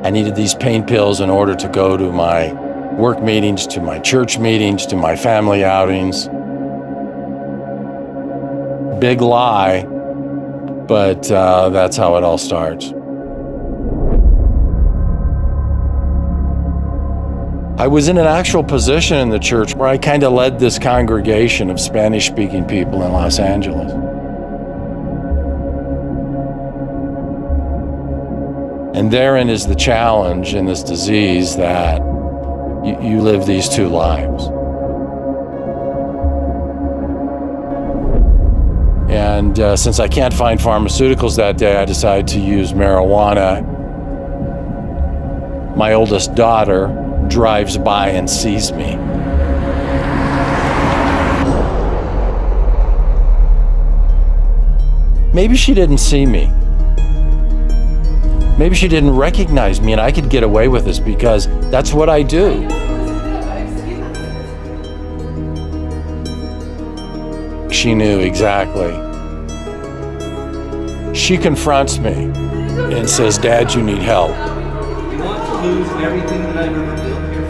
I needed these pain pills in order to go to my work meetings, to my church meetings, to my family outings. Big lie, but that's how it all starts. I was in an actual position in the church where I kind of led this congregation of Spanish-speaking people in Los Angeles. And therein is the challenge in this disease, that you live these two lives. And since I can't find pharmaceuticals that day, I decided to use marijuana. My oldest daughter drives by and sees me. Maybe she didn't see me. Maybe she didn't recognize me, and I could get away with this because that's what I do. She knew exactly. She confronts me and says, "Dad, you need help." You want to lose everything that I've ever built here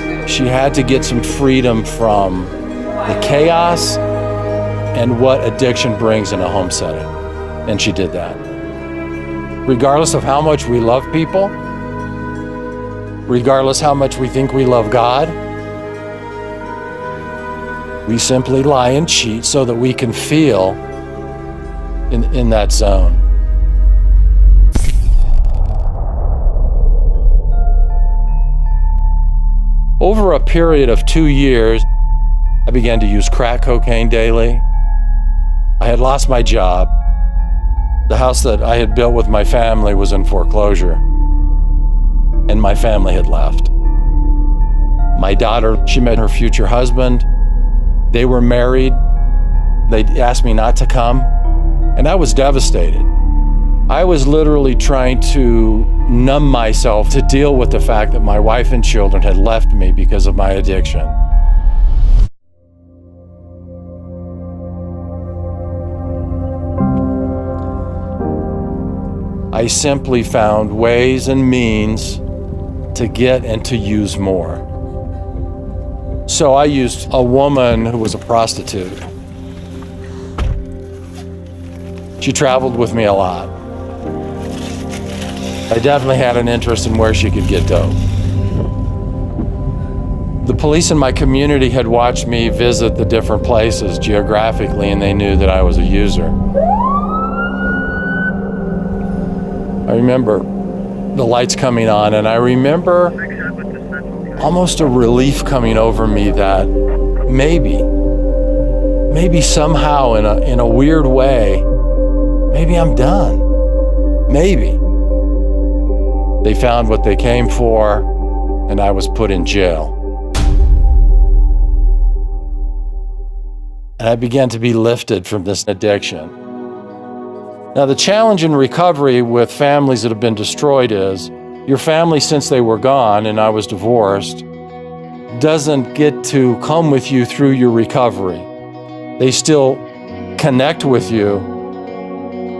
for you? She had to get some freedom from the chaos and what addiction brings in a home setting. And she did that. Regardless of how much we love people, regardless how much we think we love God, we simply lie and cheat so that we can feel in that zone. Over a period of 2 years, I began to use crack cocaine daily. I had lost my job. The house that I had built with my family was in foreclosure, and my family had left. My daughter, she met her future husband. They were married. They asked me not to come, and I was devastated. I was literally trying to numb myself to deal with the fact that my wife and children had left me because of my addiction. I simply found ways and means to get and to use more. So I used a woman who was a prostitute. She traveled with me a lot. I definitely had an interest in where she could get dope. The police in my community had watched me visit the different places geographically, and they knew that I was a user. I remember the lights coming on, and I remember almost a relief coming over me that maybe somehow in a weird way, maybe I'm done. Maybe. They found what they came for, and I was put in jail. And I began to be lifted from this addiction. Now, the challenge in recovery with families that have been destroyed is your family, since they were gone and I was divorced, doesn't get to come with you through your recovery. They still connect with you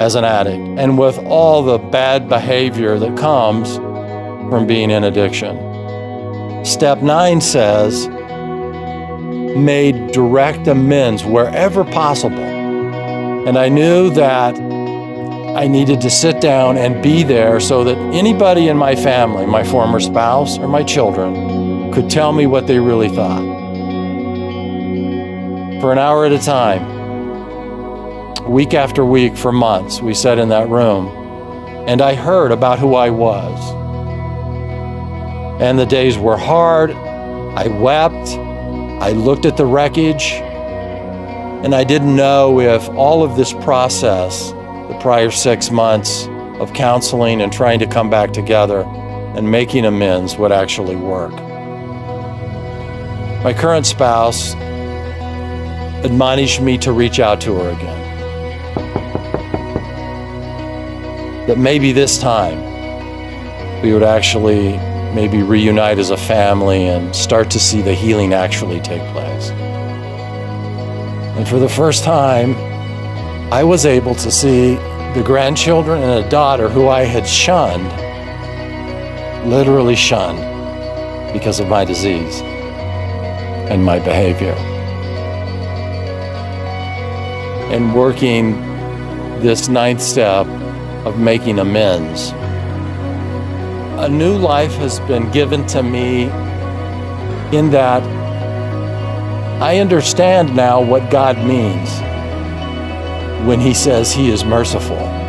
as an addict and with all the bad behavior that comes from being in addiction. Step 9 says, made direct amends wherever possible. And I knew that I needed to sit down and be there so that anybody in my family, my former spouse or my children, could tell me what they really thought. For an hour at a time, week after week, for months, we sat in that room, and I heard about who I was. And the days were hard. I wept. I looked at the wreckage, and I didn't know if all of this process, the prior 6 months of counseling and trying to come back together and making amends, would actually work. My current spouse admonished me to reach out to her again. That maybe this time we would actually maybe reunite as a family and start to see the healing actually take place. And for the first time, I was able to see the grandchildren and a daughter who I had shunned literally shunned because of my disease and my behavior. And working this ninth step of making amends, a new life has been given to me in that I understand now what God means when He says He is merciful.